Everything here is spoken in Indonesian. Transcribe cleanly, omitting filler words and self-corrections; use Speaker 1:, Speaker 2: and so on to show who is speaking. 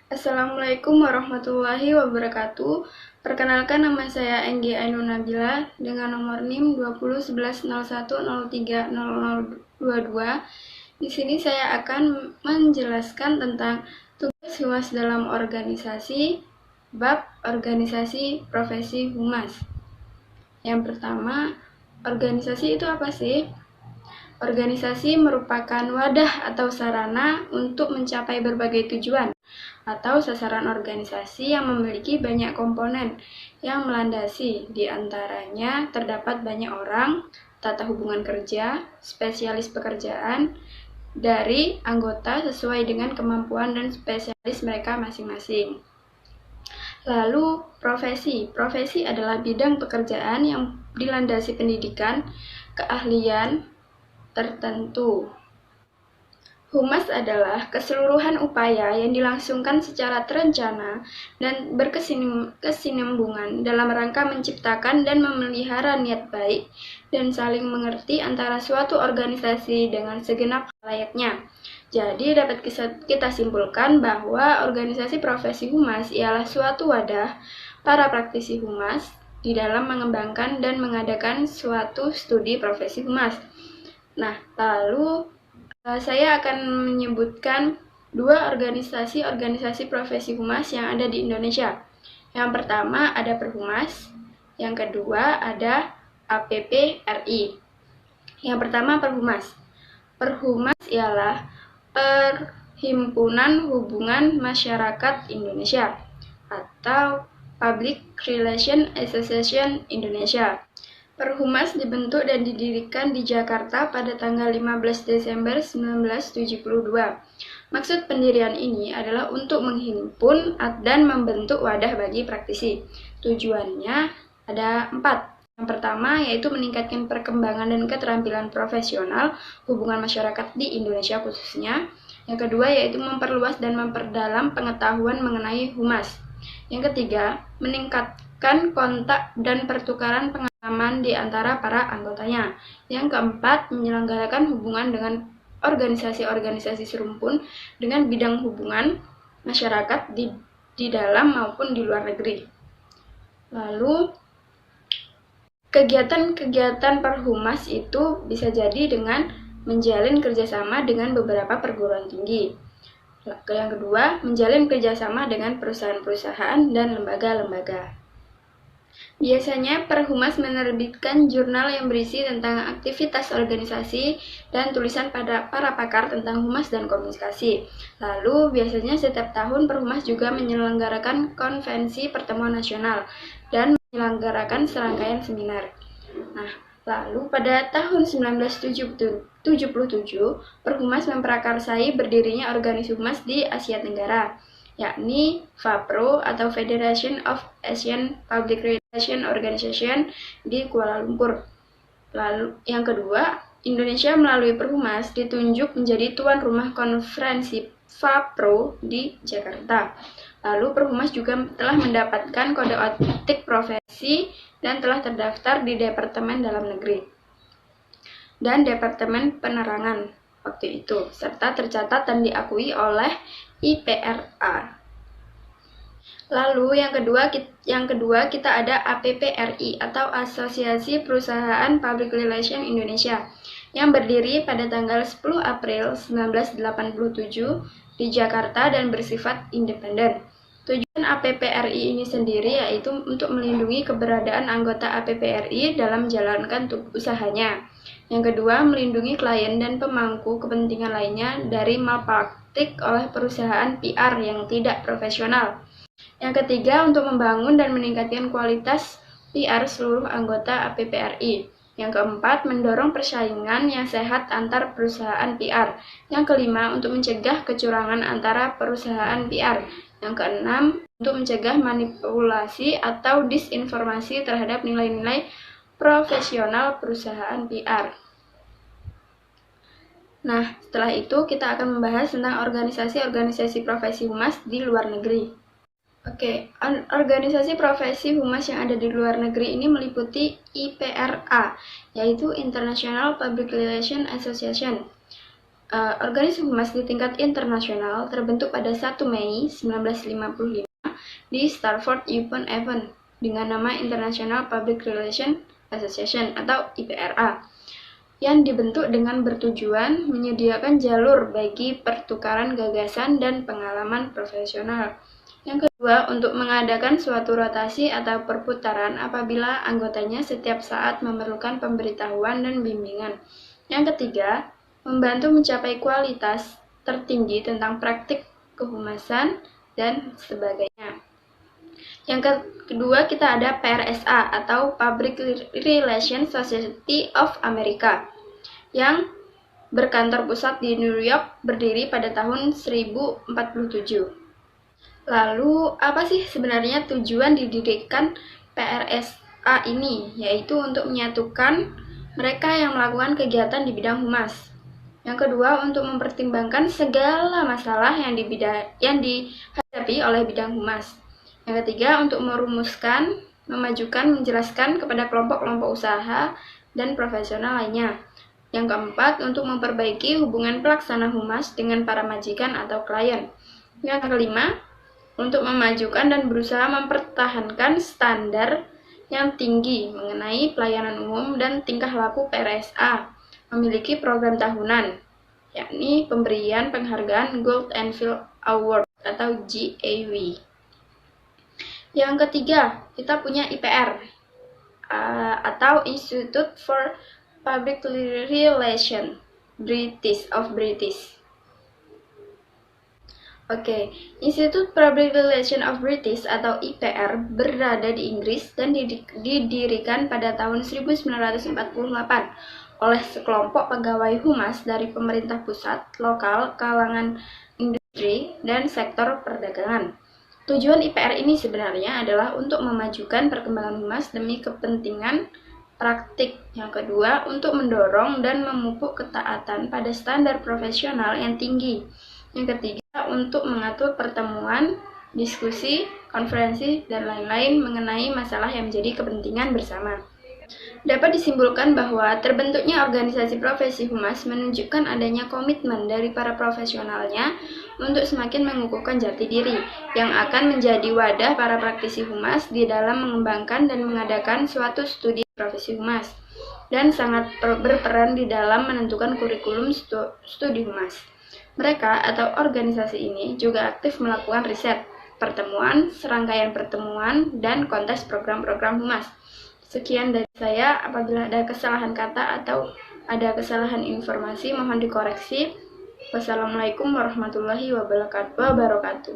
Speaker 1: Assalamualaikum warahmatullahi wabarakatuh. Perkenalkan, nama saya Enggi Ainun Nabila dengan nomor NIM 201101030022. Di sini saya akan menjelaskan tentang tugas humas dalam organisasi, bab organisasi profesi humas. Yang pertama, organisasi itu apa sih? Organisasi merupakan wadah atau sarana untuk mencapai berbagai tujuan atau sasaran organisasi yang memiliki banyak komponen yang melandasi. Di antaranya terdapat banyak orang, tata hubungan kerja, spesialis pekerjaan dari anggota sesuai dengan kemampuan dan spesialis mereka masing-masing. Lalu profesi. Profesi adalah bidang pekerjaan yang dilandasi pendidikan, keahlian tertentu. Humas adalah keseluruhan upaya yang dilangsungkan secara terencana dan berkesinambungan dalam rangka menciptakan dan memelihara niat baik dan saling mengerti antara suatu organisasi dengan segenap halayaknya. Jadi dapat kita simpulkan bahwa organisasi profesi humas ialah suatu wadah para praktisi humas di dalam mengembangkan dan mengadakan suatu studi profesi humas. Nah, lalu saya akan menyebutkan dua organisasi profesi humas yang ada di Indonesia. Yang pertama ada Perhumas, yang kedua ada APPRI. Yang pertama Perhumas. Perhumas ialah Perhimpunan Hubungan Masyarakat Indonesia atau Public Relations Association Indonesia. Perhumas dibentuk dan didirikan di Jakarta pada tanggal 15 Desember 1972. Maksud pendirian ini adalah untuk menghimpun dan membentuk wadah bagi praktisi. Tujuannya ada 4. Yang pertama yaitu meningkatkan perkembangan dan keterampilan profesional hubungan masyarakat di Indonesia khususnya. Yang kedua yaitu memperluas dan memperdalam pengetahuan mengenai humas. Yang ketiga, meningkatkan kontak dan pertukaran pengalaman di antara para anggotanya. Yang keempat, menyelenggarakan hubungan dengan organisasi-organisasi serumpun dengan bidang hubungan masyarakat di dalam maupun di luar negeri. Lalu, kegiatan-kegiatan Perhumas itu bisa jadi dengan menjalin kerjasama dengan beberapa perguruan tinggi. Yang kedua, menjalin kerjasama dengan perusahaan-perusahaan dan lembaga-lembaga. Biasanya Perhumas menerbitkan jurnal yang berisi tentang aktivitas organisasi dan tulisan pada para pakar tentang humas dan komunikasi. Lalu, biasanya setiap tahun Perhumas juga menyelenggarakan konvensi pertemuan nasional dan menyelenggarakan serangkaian seminar. Nah, lalu pada tahun 1977, Perhumas memprakarsai berdirinya organisasi humas di Asia Tenggara, yakni FAPRO atau Federation of Asian Public Relations Organization di Kuala Lumpur. Lalu yang kedua, Indonesia melalui Perhumas ditunjuk menjadi tuan rumah konferensi FAPRO di Jakarta. Lalu Perhumas juga telah mendapatkan kode etik profesi dan telah terdaftar di Departemen Dalam Negeri dan Departemen Penerangan waktu itu, serta tercatat dan diakui oleh IPRA. Lalu yang kedua kita ada APPRI atau Asosiasi Perusahaan Public Relations Indonesia yang berdiri pada tanggal 10 April 1987 di Jakarta dan bersifat independen. Tujuan APPRI ini sendiri yaitu untuk melindungi keberadaan anggota APPRI dalam menjalankan usahanya. Yang kedua, melindungi klien dan pemangku kepentingan lainnya dari malpraktik oleh perusahaan PR yang tidak profesional. Yang ketiga, untuk membangun dan meningkatkan kualitas PR seluruh anggota APPRI. Yang keempat, mendorong persaingan yang sehat antar perusahaan PR. Yang kelima, untuk mencegah kecurangan antara perusahaan PR. Yang keenam, untuk mencegah manipulasi atau disinformasi terhadap nilai-nilai profesional perusahaan PR. Nah, setelah itu kita akan membahas tentang organisasi-organisasi profesi humas di luar negeri. Oke, organisasi profesi humas yang ada di luar negeri ini meliputi IPRA, yaitu International Public Relations Association. Organisasi humas di tingkat internasional terbentuk pada 1 Mei 1955 di Stratford-upon-Avon dengan nama International Public Relations Association atau IPRA, yang dibentuk dengan bertujuan menyediakan jalur bagi pertukaran gagasan dan pengalaman profesional. Yang kedua, untuk mengadakan suatu rotasi atau perputaran apabila anggotanya setiap saat memerlukan pemberitahuan dan bimbingan. Yang ketiga, membantu mencapai kualitas tertinggi tentang praktik kehumasan dan sebagainya. Yang kedua, kita ada PRSA atau Public Relations Society of America yang berkantor pusat di New York, berdiri pada tahun 1047. Lalu, apa sih sebenarnya tujuan didirikan PRSA ini? Yaitu untuk menyatukan mereka yang melakukan kegiatan di bidang humas. Yang kedua, untuk mempertimbangkan segala masalah yang dihadapi oleh bidang humas. Yang ketiga, untuk merumuskan, memajukan, menjelaskan kepada kelompok-kelompok usaha dan profesional lainnya. Yang keempat, untuk memperbaiki hubungan pelaksana humas dengan para majikan atau klien. Yang kelima, untuk memajukan dan berusaha mempertahankan standar yang tinggi mengenai pelayanan umum dan tingkah laku PRSA, memiliki program tahunan, yakni pemberian penghargaan Gold Anvil Award atau GAW. Yang ketiga, kita punya IPR atau Institute for Public Relations British. Oke, Institute Public Relations of British atau IPR berada di Inggris dan didirikan pada tahun 1948 oleh sekelompok pegawai humas dari pemerintah pusat, lokal, kalangan industri, dan sektor perdagangan. Tujuan IPR ini sebenarnya adalah untuk memajukan perkembangan humas demi kepentingan praktik. Yang kedua, untuk mendorong dan memupuk ketaatan pada standar profesional yang tinggi. Yang ketiga, untuk mengatur pertemuan, diskusi, konferensi, dan lain-lain mengenai masalah yang menjadi kepentingan bersama. Dapat disimpulkan bahwa terbentuknya organisasi profesi humas menunjukkan adanya komitmen dari para profesionalnya untuk semakin mengukuhkan jati diri, yang akan menjadi wadah para praktisi humas di dalam mengembangkan dan mengadakan suatu studi profesi humas, dan sangat berperan di dalam menentukan kurikulum studi humas. Mereka atau organisasi ini juga aktif melakukan riset, pertemuan, serangkaian pertemuan, dan kontes program-program humas. Sekian dari saya. Apabila ada kesalahan kata atau ada kesalahan informasi, mohon dikoreksi. Wassalamualaikum warahmatullahi wabarakatuh.